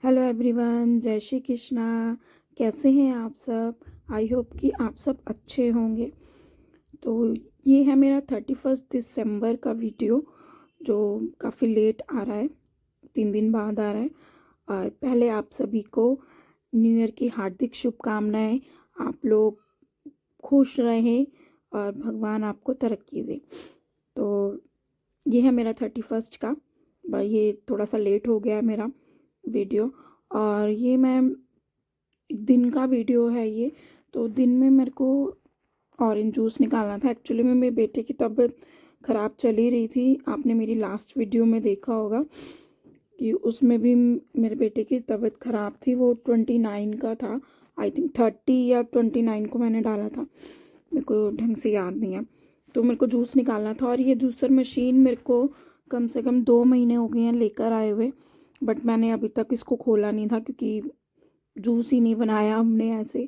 Hello everyone, जय श्री कृष्णा। कैसे हैं आप सब? आई होप कि आप सब अच्छे होंगे। तो ये है मेरा 31 दिसंबर का वीडियो, जो काफ़ी लेट आ रहा है, 3 दिन बाद आ रहा है। और पहले आप सभी को न्यू ईयर की हार्दिक शुभकामनाएं। आप लोग खुश रहें और भगवान आपको तरक्की दे। तो ये है मेरा 31 का। ये थोड़ा सा लेट हो गया है मेरा वीडियो। और ये मैं दिन का वीडियो है ये। तो दिन में मेरे को ऑरेंज जूस निकालना था। एक्चुअली में मेरे बेटे की तबीयत ख़राब चली रही थी। आपने मेरी लास्ट वीडियो में देखा होगा कि उसमें भी मेरे बेटे की तबीयत ख़राब थी। वो 29 का था, आई थिंक 30 या 29 को मैंने डाला था, मेरे को ढंग से याद नहीं है। तो मेरे को जूस निकालना था और ये जूसर मशीन मेरे को कम से कम 2 महीने हो गए हैं लेकर आए हुए, बट मैंने अभी तक इसको खोला नहीं था क्योंकि जूस ही नहीं बनाया हमने ऐसे।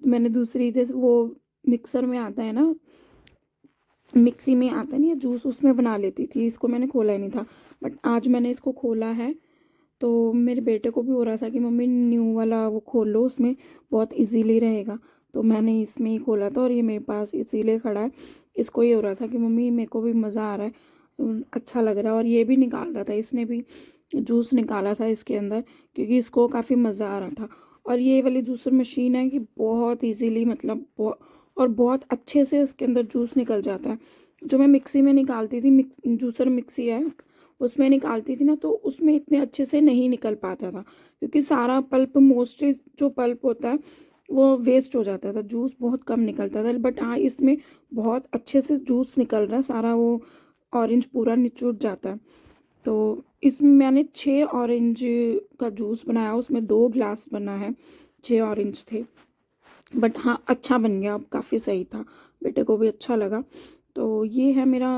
मैंने दूसरी, जैसे वो मिक्सर में आता है ना, मिक्सी में आता नहीं है जूस, उसमें बना लेती थी। इसको मैंने खोला ही नहीं था, बट आज मैंने इसको खोला है। तो मेरे बेटे को भी हो रहा था कि मम्मी न्यू वाला वो खोल लो, उसमें बहुत इजीली रहेगा। तो मैंने इसमें ही खोला था और ये मेरे पास इसीलिए खड़ा है। इसको ये हो रहा था कि मम्मी मेरे को भी मज़ा आ रहा है, अच्छा लग रहा है। और ये भी निकाल रहा था, इसने भी जूस निकाला था इसके अंदर, क्योंकि इसको काफ़ी मज़ा आ रहा था। और ये वाली जूसर मशीन है कि बहुत इजीली, मतलब और बहुत अच्छे से उसके अंदर जूस निकल जाता है। जो मैं मिक्सी में निकालती थी, जूसर मिक्सी है उसमें निकालती थी ना, तो उसमें इतने अच्छे से नहीं निकल पाता था, क्योंकि सारा पल्प, मोस्टली जो पल्प होता है वो वेस्ट हो जाता था, जूस बहुत कम निकलता था। बट हाँ, इसमें बहुत अच्छे से जूस निकल रहा है, सारा वो ऑरेंज पूरा निचुड़ जाता है। तो इसमें मैंने 6 ऑरेंज का जूस बनाया, उसमें 2 ग्लास बना है, 6 ऑरेंज थे। बट हाँ, अच्छा बन गया, अब काफ़ी सही था, बेटे को भी अच्छा लगा। तो ये है मेरा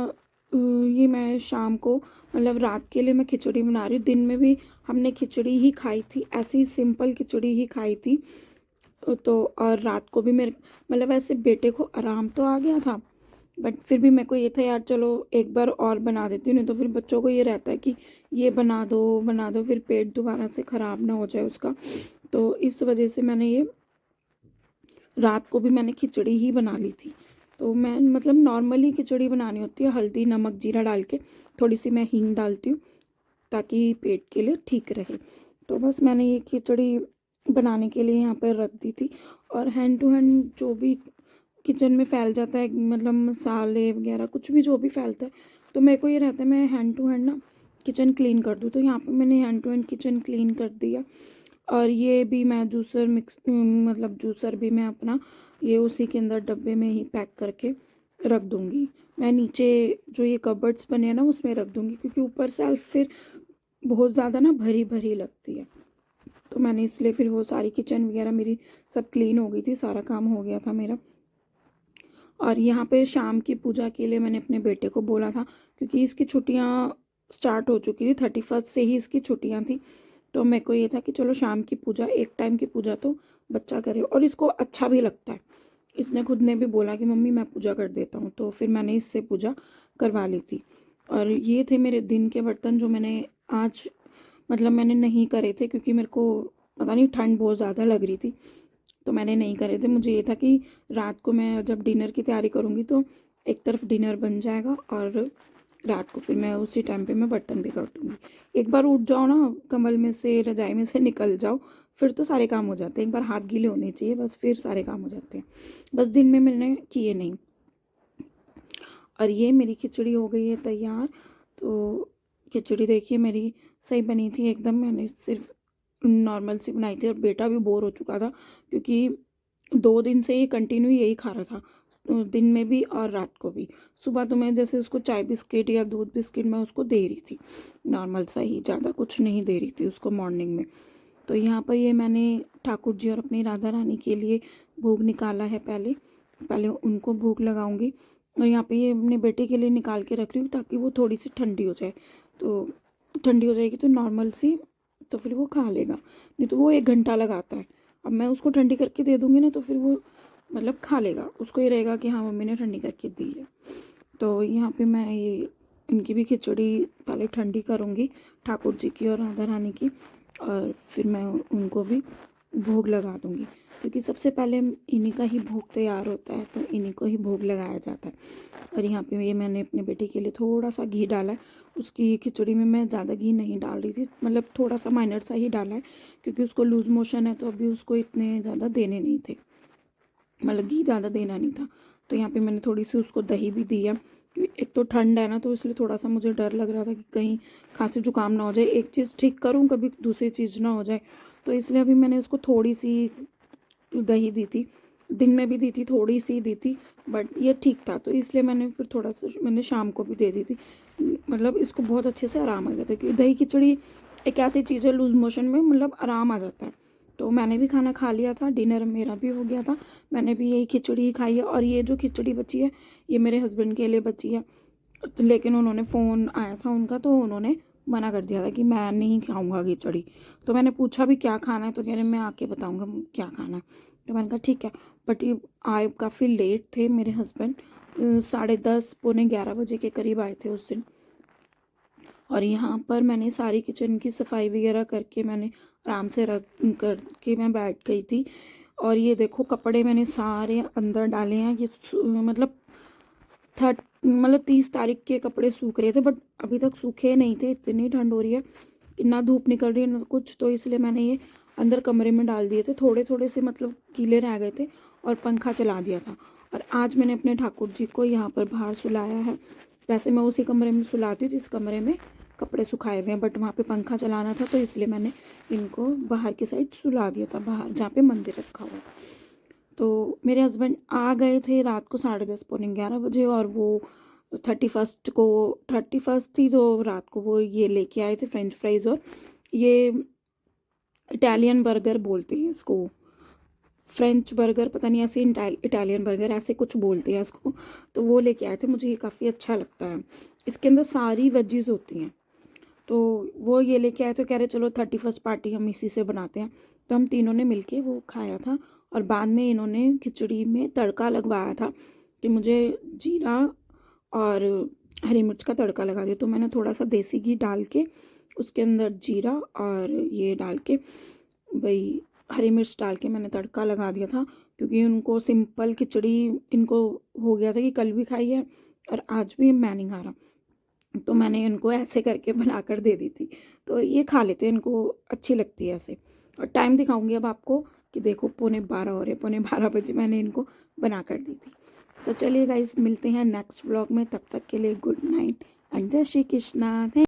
ये मैं शाम को, मतलब रात के लिए मैं खिचड़ी बना रही हूँ। दिन में भी हमने खिचड़ी ही खाई थी, ऐसी सिंपल खिचड़ी ही खाई थी। तो और रात को भी मेरे, मतलब ऐसे बेटे को आराम तो आ गया था, बट फिर भी मेरे को ये था यार चलो एक बार और बना देती हूँ, नहीं तो फिर बच्चों को ये रहता है कि ये बना दो, फिर पेट दोबारा से ख़राब ना हो जाए उसका। तो इस वजह से मैंने ये रात को भी मैंने खिचड़ी ही बना ली थी। तो मैं, मतलब नॉर्मली खिचड़ी बनानी होती है, हल्दी नमक जीरा डाल के, थोड़ी सी मैं हींग डालती हूँ ताकि पेट के लिए ठीक रहे। तो बस मैंने ये खिचड़ी बनाने के लिए यहाँ पर रख दी थी। और हैंड टू हैंड जो भी किचन में फैल जाता है, मतलब मसाले वगैरह कुछ भी जो भी फैलता है, तो मेरे को ये रहता है मैं हैंड टू हैंड ना किचन क्लीन कर दूँ। तो यहाँ पे मैंने hand to hand kitchen clean कर दिया। और ये भी मैं जूसर मिक्स, मतलब जूसर भी मैं अपना ये उसी के अंदर डब्बे में ही पैक करके रख दूँगी। मैं नीचे जो ये कबर्ड्स बने हैं ना उसमें रख दूँगी, क्योंकि ऊपर सेल्फ फिर बहुत ज़्यादा ना भरी भरी लगती है। तो मैंने इसलिए फिर वो सारी किचन वगैरह मेरी सब क्लीन हो गई थी, सारा काम हो गया था मेरा। और यहाँ पे शाम की पूजा के लिए मैंने अपने बेटे को बोला था, क्योंकि इसकी छुट्टियाँ स्टार्ट हो चुकी थी, 31 से ही इसकी छुट्टियाँ थी। तो मेरे को ये था कि चलो शाम की पूजा, एक टाइम की पूजा तो बच्चा करे, और इसको अच्छा भी लगता है। इसने खुद ने भी बोला कि मम्मी मैं पूजा कर देता हूँ, तो फिर मैंने इससे पूजा करवा ली थी। और ये थे मेरे दिन के बर्तन जो मैंने आज, मतलब मैंने नहीं करे थे, क्योंकि मेरे को पता नहीं ठंड बहुत ज़्यादा लग रही थी, तो मैंने नहीं करे थे। मुझे ये था कि रात को मैं जब डिनर की तैयारी करूँगी तो एक तरफ डिनर बन जाएगा, और रात को फिर मैं उसी टाइम पे मैं बर्तन भी कर दूँगी। एक बार उठ जाओ ना, कम्बल में से रजाई में से निकल जाओ, फिर तो सारे काम हो जाते हैं। एक बार हाथ गीले होने चाहिए, बस फिर सारे काम हो जाते हैं। बस दिन में मैंने किए नहीं। और ये मेरी खिचड़ी हो गई है तैयार। तो खिचड़ी देखिए मेरी सही बनी थी एकदम, मैंने सिर्फ नॉर्मल सी बनाई थी। और बेटा भी बोर हो चुका था, क्योंकि 2 दिन से ये कंटिन्यू यही खा रहा था, दिन में भी और रात को भी। सुबह तो मैं जैसे उसको चाय बिस्किट या दूध बिस्किट मैं उसको दे रही थी, नॉर्मल सा ही, ज़्यादा कुछ नहीं दे रही थी उसको मॉर्निंग में। तो यहाँ पर ये मैंने ठाकुर जी और अपनी राधा रानी के लिए भोग निकाला है। पहले पहले उनको भोग लगाऊंगी। और यहाँ पे ये अपने बेटे के लिए निकाल के रख रही हूँ, ताकि वो थोड़ी सी ठंडी हो जाए। तो ठंडी हो जाएगी तो नॉर्मल सी, तो फिर वो खा लेगा। नहीं तो वो 1 घंटा लगाता है। अब मैं उसको ठंडी करके दे दूँगी ना, तो फिर वो मतलब खा लेगा, उसको ये रहेगा कि हाँ मम्मी ने ठंडी करके दी है। तो यहाँ पे मैं ये इनकी भी खिचड़ी पहले ठंडी करूँगी, ठाकुर जी की और राधा रानी की। और फिर मैं उनको भी भोग लगा दूँगी, क्योंकि सबसे पहले इन्हीं का ही भोग तैयार होता है, तो इन्हीं को ही भोग लगाया जाता है। और यहाँ पे ये मैंने अपने बेटे के लिए थोड़ा सा घी डाला है। उसकी खिचड़ी में मैं ज़्यादा घी नहीं डाल रही थी, मतलब थोड़ा सा माइनर सा ही डाला है, क्योंकि उसको लूज़ मोशन है, तो अभी उसको इतने ज़्यादा देने नहीं थे, मतलब घी ज़्यादा देना नहीं था। तो यहाँ पे मैंने थोड़ी सी उसको दही भी दी है, क्योंकि एक तो ठंड है ना, तो इसलिए थोड़ा सा मुझे डर लग रहा था कि कहीं खांसी जुकाम ना हो जाए, एक चीज़ ठीक करूँ कभी दूसरी चीज़ ना हो जाए। तो इसलिए अभी मैंने उसको थोड़ी सी दही दी थी, दिन में भी दी थी, थोड़ी सी दी थी, बट ये ठीक था, तो इसलिए मैंने फिर थोड़ा सा मैंने शाम को भी दे दी थी। मतलब इसको बहुत अच्छे से आराम आ गया था, क्योंकि दही खिचड़ी एक ऐसी चीज़ है लूज़ मोशन में मतलब आराम आ जाता है। तो मैंने भी खाना खा लिया था, डिनर मेरा भी हो गया था, मैंने भी यही खिचड़ी ही खाई है। और ये जो खिचड़ी बची है, ये मेरे हस्बैंड के लिए बची है, तो लेकिन उन्होंने फ़ोन आया था उनका, तो उन्होंने मना कर दिया था कि मैं नहीं खाऊंगा खिचड़ी। तो मैंने पूछा भी क्या खाना है, तो कह रहे मैं आके बताऊंगा क्या खाना है। तो मैंने कहा ठीक है। बट ये आए काफ़ी लेट थे मेरे हस्बैंड, 10:30 पौने 11 बजे के करीब आए थे उस दिन। और यहाँ पर मैंने सारी किचन की सफाई वगैरह करके मैंने आराम से रख करके मैं बैठ गई थी। और ये देखो कपड़े मैंने सारे अंदर डाले हैं, ये मतलब 30 तारीख के कपड़े सूख रहे थे, बट अभी तक सूखे नहीं थे, इतनी ठंड हो रही है, ना धूप निकल रही है ना कुछ। तो इसलिए मैंने ये अंदर कमरे में डाल दिए थे, थोड़े थोड़े से मतलब गीले रह गए थे, और पंखा चला दिया था। और आज मैंने अपने ठाकुर जी को यहाँ पर बाहर सुलाया है। वैसे मैं उसी कमरे में सुलाती हूँ जिस कमरे में कपड़े सुखाए हुए हैं, बट वहाँ पे पंखा चलाना था, तो इसलिए मैंने इनको बाहर की साइड सुला दिया था, बाहर जहाँ पे मंदिर रखा हुआ है। तो मेरे हस्बैंड आ गए थे रात को 10:30 पौने 11 बजे, और वो 31st थी, तो रात को वो ये लेके आए थे फ्रेंच फ्राइज़, और ये इटालियन बर्गर बोलते हैं इसको, फ्रेंच बर्गर पता नहीं, ऐसे इटालियन बर्गर ऐसे कुछ बोलते हैं इसको। तो वो लेके आए थे, मुझे ये काफ़ी अच्छा लगता है, इसके अंदर सारी वेजीज होती हैं। तो वो ये लेके आए, तो कह रहे चलो 31st पार्टी हम इसी से बनाते हैं। तो हम तीनों ने मिलके वो खाया था। और बाद में इन्होंने खिचड़ी में तड़का लगवाया था कि मुझे जीरा और हरी मिर्च का तड़का लगा दिया। तो मैंने थोड़ा सा देसी घी डाल के उसके अंदर जीरा और ये डाल के भाई हरी मिर्च डाल के मैंने तड़का लगा दिया था, क्योंकि उनको सिंपल खिचड़ी इनको हो गया था कि कल भी खाई है और आज भी मैं नहीं खा रहा, तो मैंने इनको ऐसे करके बनाकर दे दी थी। तो ये खा लेते हैं, इनको अच्छी लगती है ऐसे। और टाइम दिखाऊंगी अब आपको कि देखो 11:15 हो रहे, 11:15 बजे मैंने इनको बना कर दी थी। तो चलिए गाइस, मिलते हैं नेक्स्ट व्लॉग में, तब तक के लिए गुड नाइट एंड जय श्री कृष्णा।